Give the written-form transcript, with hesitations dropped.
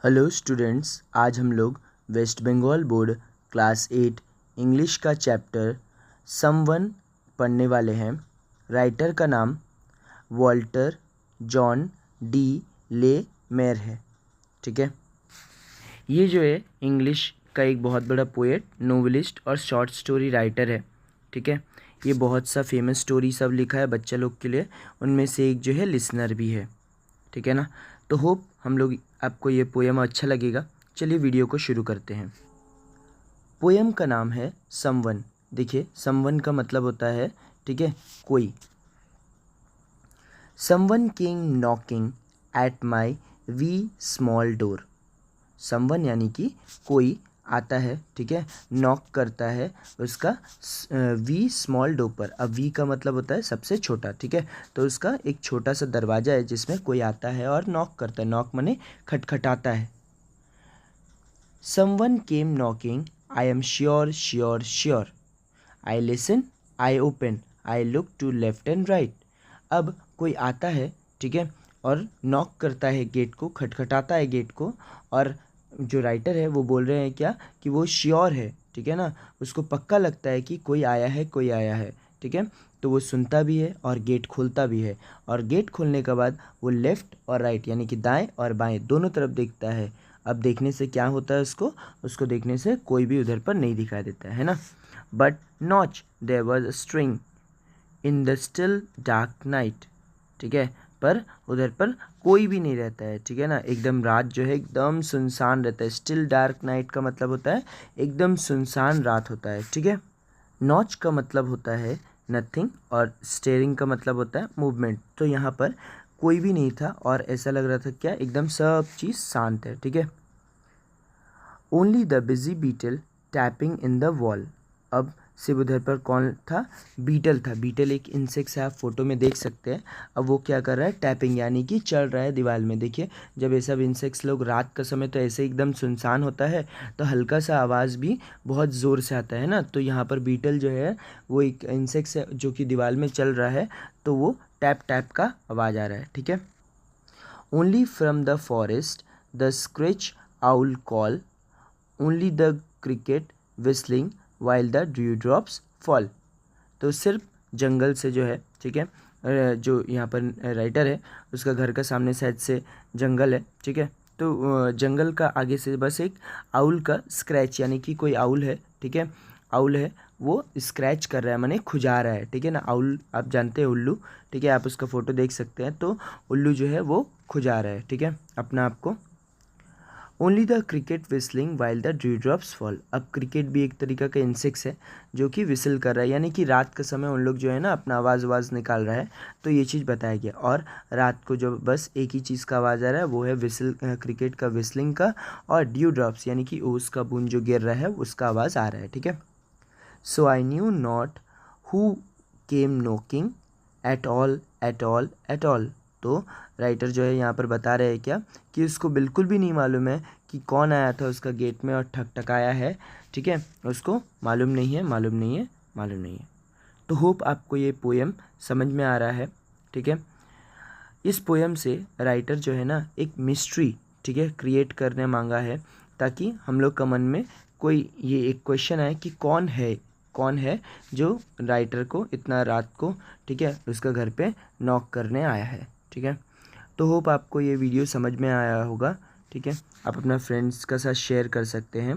Hello students, आज हम लोग West Bengal board class 8 English का चैप्टर समवन पढ़ने वाले हैं। राइटर का नाम Walter John de la Mare है। ठीक है, ये जो है इंग्लिश का एक बहुत बड़ा पोएट, नोवेलिस्ट और शॉर्ट स्टोरी राइटर है। ठीक है, ये बहुत सा फेमस स्टोरी सब लिखा है बच्चा लोग के लिए, उनमें से एक जो है लिसनर भी है। ठीक है ना, तो होप हम लोग आपको ये पोएम अच्छा लगेगा। चलिए वीडियो को शुरू करते हैं। पोएम का नाम है समवन। देखिए, समवन का मतलब होता है, ठीक है, कोई। Someone came knocking at my V small door. Someone यानी कि कोई आता है, ठीक है, नॉक करता है उसका वी स्मॉल डोर पर। अब वी का मतलब होता है सबसे छोटा। ठीक है, तो उसका एक छोटा सा दरवाज़ा है जिसमें कोई आता है और नॉक करता है। नॉक माने खटखटाता है। Someone came knocking, I am sure sure sure. I listen, I open, I look to left and right. अब कोई आता है, ठीक है, और नॉक करता है गेट को, खटखटाता है गेट को, और जो राइटर है वो बोल रहे हैं क्या कि वो श्योर है। ठीक है ना, उसको पक्का लगता है कि कोई आया है, कोई आया है। ठीक है, तो वो सुनता भी है और गेट खोलता भी है, और गेट खोलने के बाद वो लेफ़्ट और राइट यानी कि दाएं और बाएं दोनों तरफ देखता है। अब देखने से क्या होता है, उसको देखने से कोई भी उधर पर नहीं दिखाई देता है ना। But nought there was a string in the still dark night. ठीक है, पर उधर पर कोई भी नहीं रहता है। ठीक है ना, एकदम रात जो है एकदम सुनसान रहता है। स्टिल डार्क नाइट का मतलब होता है एकदम सुनसान रात होता है। ठीक है, नॉच का मतलब होता है नथिंग और स्टेयरिंग का मतलब होता है मूवमेंट। तो यहाँ पर कोई भी नहीं था और ऐसा लग रहा था क्या एकदम सब चीज़ शांत है। ठीक है, only the busy beetle tapping in the wall. अब सिर्फ उधर पर कौन था, बीटल था। बीटल एक इंसेक्ट है, आप फोटो में देख सकते हैं। अब वो क्या कर रहा है, टैपिंग यानी कि चल रहा है दीवार में। देखिए, जब ये सब इंसेक्ट्स लोग रात का समय तो ऐसे एकदम सुनसान होता है तो हल्का सा आवाज़ भी बहुत ज़ोर से आता है ना। तो यहाँ पर बीटल जो है वो एक इंसेक्ट है जो कि दीवार में चल रहा है, तो वो टैप टैप का आवाज़ आ रहा है। ठीक है, only from the forest the scratch owl call, only the cricket whistling while the due drops fall. तो सिर्फ जंगल से जो है, ठीक है, जो यहाँ पर राइटर है उसका घर का सामने साइड से जंगल है। ठीक है, तो जंगल का आगे से बस एक आउल का स्क्रैच यानी कि कोई आउल है, ठीक है, आउल है वो स्क्रैच कर रहा है, माने खुजा रहा है। ठीक है ना, आउल आप जानते हैं उल्लू। ठीक है, आप उसका फ़ोटो देख सकते हैं। तो उल्लू जो है वो खुजा रहा है, ठीक है, अपना आप को। Only the cricket whistling while the due drops fall. अब क्रिकेट भी एक तरीका का इंसेक्ट्स है जो कि विसल कर रहा है, यानी कि रात के समय उन लोग जो है ना अपना आवाज़ निकाल रहा है। तो ये चीज़ बताया गया, और रात को जो बस एक ही चीज़ का आवाज़ आ रहा है वो है विसल, क्रिकेट का विस्लिंग का, और ड्यू ड्रॉप्स यानी कि ओस का बूंद जो गिर रहा है उसका आवाज़ आ रहा है। ठीक है, so I knew not who came knocking at all at all at all. तो राइटर जो है यहाँ पर बता रहे हैं क्या कि उसको बिल्कुल भी नहीं मालूम है कि कौन आया था उसका गेट में और ठकठकाया है। ठीक है, उसको मालूम नहीं है, मालूम नहीं है, मालूम नहीं है। तो होप आपको ये पोएम समझ में आ रहा है। ठीक है, इस पोएम से राइटर जो है ना एक मिस्ट्री, ठीक है, क्रिएट करने मांगा है, ताकि हम लोग का मन में कोई ये एक क्वेश्चन आए कि कौन है जो राइटर को इतना रात को, ठीक है, उसका घर पे नॉक करने आया है। ठीक है, तो होप आपको ये वीडियो समझ में आया होगा। ठीक है, आप अपना फ्रेंड्स का साथ शेयर कर सकते हैं।